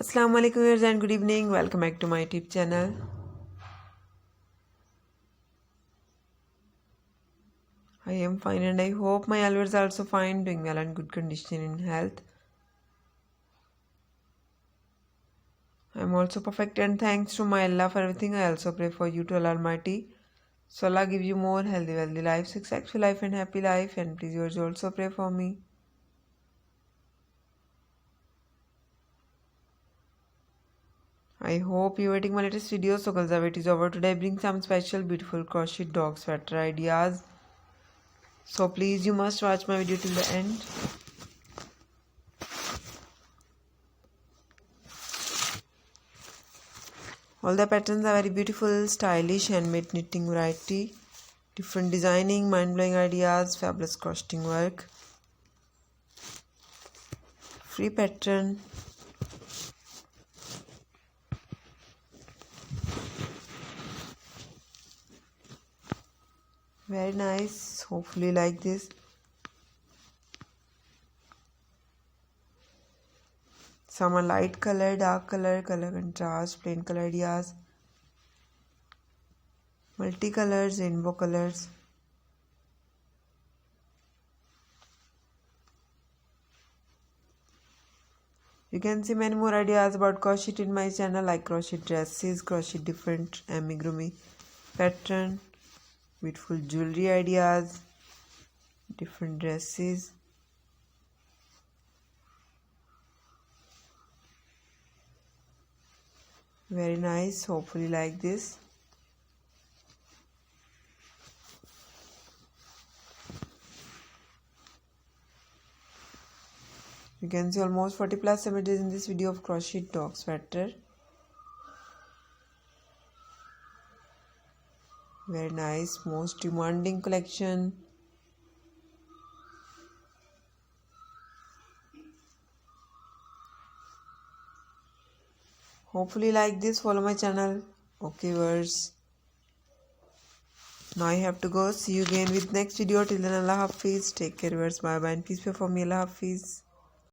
Assalamu alaikum viewers and good evening. Welcome back to my YouTube channel. I am fine and I hope my viewers are also fine, doing well and good condition in health. I am also perfect and thanks to my Allah for everything. I also pray for you to Allah Almighty. So Allah give you more healthy, wealthy life, successful life and happy life, and please yours also pray for me. I hope you are waiting my latest video. So girls, the wait is over. Today I bring some special beautiful crochet dog sweater ideas. So please you must watch my video till the end. All the patterns are very beautiful, stylish, handmade knitting variety, different designing, mind-blowing ideas, fabulous crocheting work, free pattern, very nice, hopefully like this. Some are light color, dark color, color contrast, plain color ideas, multicolors, rainbow colors. You can see many more ideas about crochet in my channel, like crochet dresses, crochet different amigurumi pattern, beautiful jewelry ideas, different dresses. Very nice, hopefully like this. You can see almost 40 plus images in this video of crochet dog sweater. Very nice, most demanding collection. Hopefully like this, follow my channel. Okay viewers. Now I have to go. See you again with next video. Till then, Allah Hafiz. Take care viewers. Bye bye and peace be for me. Allah Hafiz.